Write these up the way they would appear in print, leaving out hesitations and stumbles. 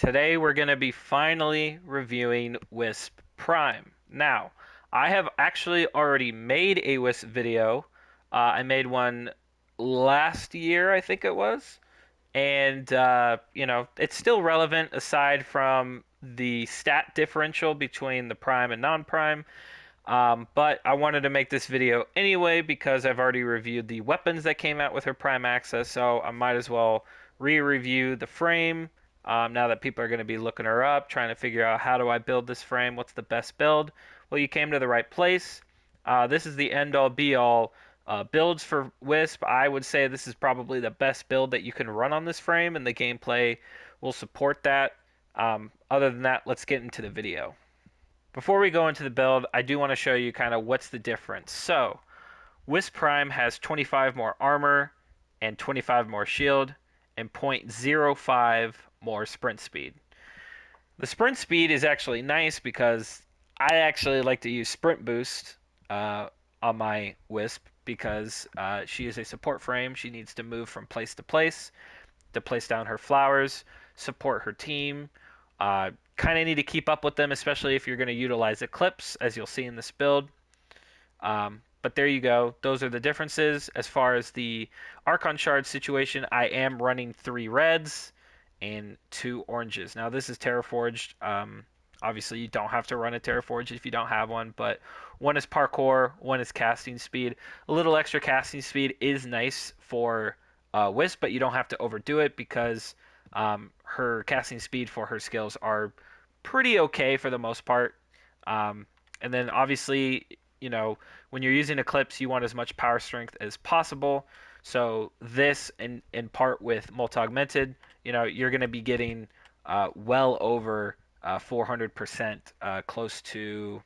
Today we're going to be finally reviewing Wisp Prime. Now, I have actually already made a Wisp video. I made one last year, I think it was. And, it's still relevant aside from the stat differential between the Prime and non-Prime. But I wanted to make this video anyway because I've already reviewed the weapons that came out with her Prime Access, so I might as well re-review the frame. Now that people are going to be looking her up, trying to figure out how do I build this frame, what's the best build. Well, you came to the right place. This is the end-all be-all builds for Wisp. I would say this is probably the best build that you can run on this frame, and the gameplay will support that. Other than that, let's get into the video. Before we go into the build, I do want to show you kind of what's the difference. So, Wisp Prime has 25 more armor and 25 more shield and zero point zero 0.05 more sprint speed. The sprint speed is actually nice because I actually like to use sprint boost on my Wisp because she is a support frame. She needs to move from place to place down her flowers, support her team. Kind of need to keep up with them, especially if you're going to utilize Eclipse, as you'll see in this build. But there you go. Those are the differences. As far as the Archon Shard situation, I am running 3 reds and 2 oranges. Now, this is Terraforged. Obviously, you don't have to run a Terraforged if you don't have one, but one is parkour, one is casting speed. A little extra casting speed is nice for Wisp, but you don't have to overdo it because her casting speed for her skills are pretty okay for the most part. And then obviously, when you're using Eclipse, you want as much power strength as possible. So this, in part with multi-augmented, you're going to be getting well over 400%, close to,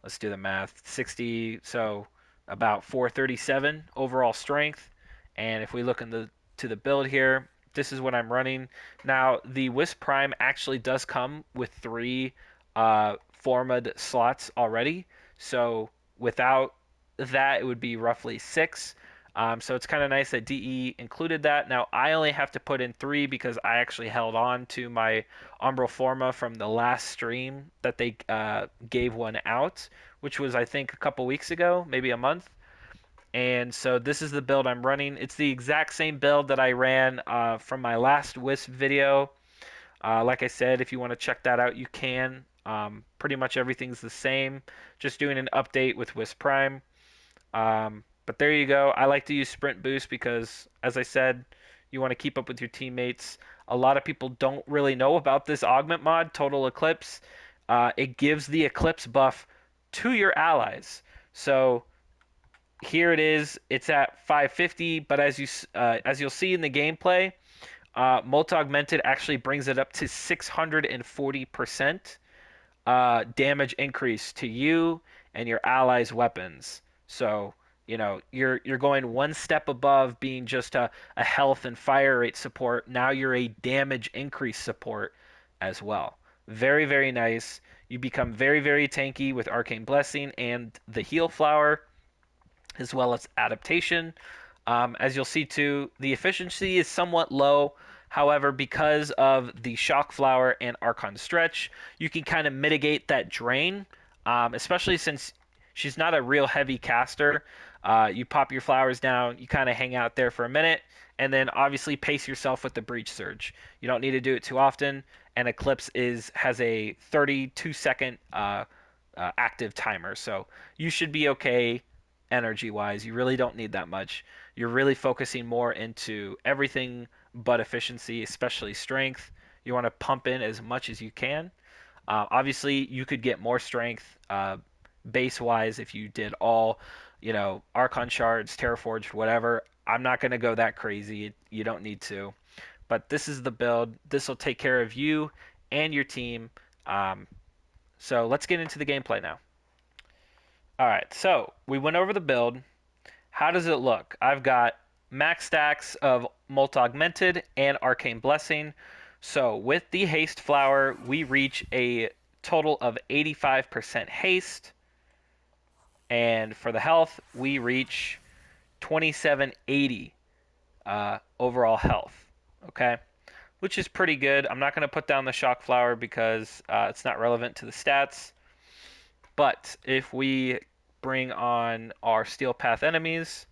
let's do the math, 60, so about 437 overall strength. And if we look to the build here, this is what I'm running. Now, the Wisp Prime actually does come with 3 Formad slots already. So without that, it would be roughly 6. So it's kind of nice that DE included that. Now, I only have to put in 3 because I actually held on to my Umbral Forma from the last stream that they gave one out, which was, I think, a couple weeks ago, maybe a month. And so this is the build I'm running. It's the exact same build that I ran from my last Wisp video. Like I said, if you want to check that out, you can. Pretty much everything's the same. Just doing an update with Wisp Prime. But there you go. I like to use Sprint Boost because, as I said, you want to keep up with your teammates. A lot of people don't really know about this augment mod, Total Eclipse. It gives the Eclipse buff to your allies. So here it is. It's at 550, but as you'll see in the gameplay, multi-augmented actually brings it up to 640% damage increase to you and your allies' weapons. So you're going one step above being just a health and fire rate support. Now you're a damage increase support as well. Very, very nice. You become very, very tanky with Arcane Blessing and the Heal Flower, as well as adaptation. As you'll see too, the efficiency is somewhat low. However, because of the Shock Flower and Archon Stretch, you can kind of mitigate that drain, especially since she's not a real heavy caster. You pop your flowers down, you kind of hang out there for a minute, and then obviously pace yourself with the Breach Surge. You don't need to do it too often, and Eclipse has a 32-second active timer, so you should be okay energy-wise. You really don't need that much. You're really focusing more into everything but efficiency, especially strength. You want to pump in as much as you can. Obviously, you could get more strength base-wise if you did all, Archon Shards, Terraforged, whatever. I'm not going to go that crazy. You don't need to. But this is the build. This will take care of you and your team. So let's get into the gameplay now. All right, so we went over the build. How does it look? I've got max stacks of multi-augmented and arcane blessing. So with the haste flower, we reach a total of 85% haste. And for the health, we reach 2780 overall health. Okay, which is pretty good. I'm not going to put down the shock flower because it's not relevant to the stats. But if we bring on our steel path enemies,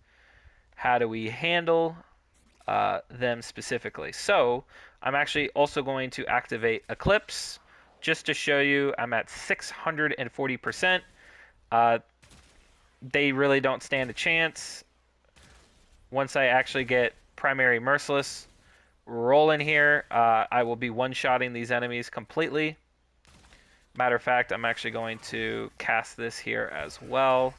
how do we handle them specifically? So I'm actually also going to activate Eclipse just to show you I'm at 640%. They really don't stand a chance. Once I actually get Primary Merciless rolling here, I will be one-shotting these enemies completely. Matter of fact, I'm actually going to cast this here as well.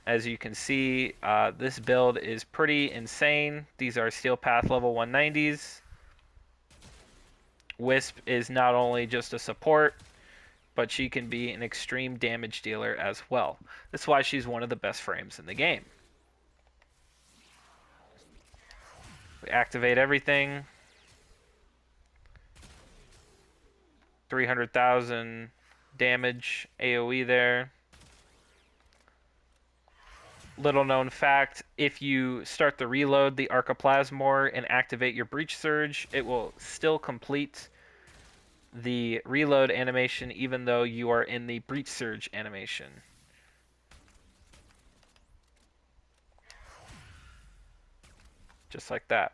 As you can see, this build is pretty insane. These are Steel Path level 190s. Wisp is not only just a support, but she can be an extreme damage dealer as well. That's why she's one of the best frames in the game. We activate everything. 300,000 damage AoE there. Little known fact, if you start the reload the Archoplasmor and activate your Breach Surge, it will still complete the reload animation even though you are in the Breach Surge animation. Just like that.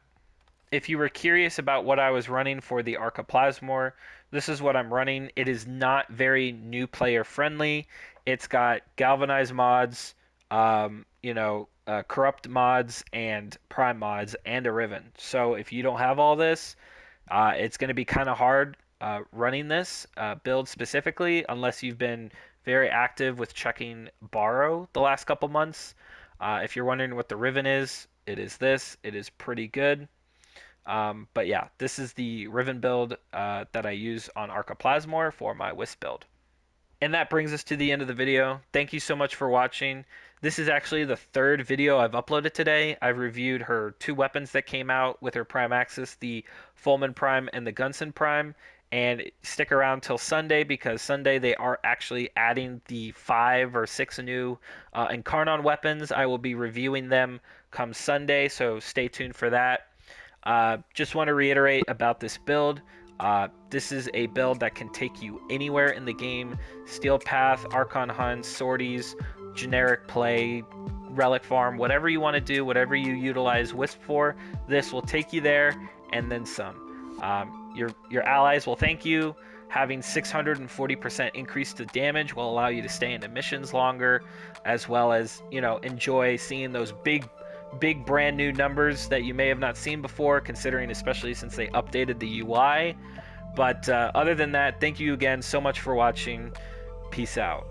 If you were curious about what I was running for the Archoplasmor, this is what I'm running. It is not very new player friendly. It's got galvanized mods, corrupt mods, and prime mods, and a Riven. So if you don't have all this, it's going to be kind of hard running this build specifically, unless you've been very active with checking Borrow the last couple months. If you're wondering what the Riven is, it is this. It is pretty good. But yeah, this is the Riven build that I use on Archoplasmor for my Wisp build. And that brings us to the end of the video. Thank you so much for watching. This is actually the third video I've uploaded today. I've reviewed her two weapons that came out with her Prime Axis, the Fulman Prime and the Gunson Prime. And stick around till Sunday, because Sunday they are actually adding the 5 or 6 new Incarnon weapons. I will be reviewing them come Sunday, so stay tuned for that. Just want to reiterate about this build. This is a build that can take you anywhere in the game. Steel Path, Archon Hunt, Sorties, generic play, Relic Farm, whatever you want to do, whatever you utilize Wisp for, this will take you there and then some. Your allies will thank you. Having 640% increase to damage will allow you to stay in the missions longer, as well as, enjoy seeing those big brand new numbers that you may have not seen before, considering especially since they updated the UI. But other than that, thank you again so much for watching. Peace out.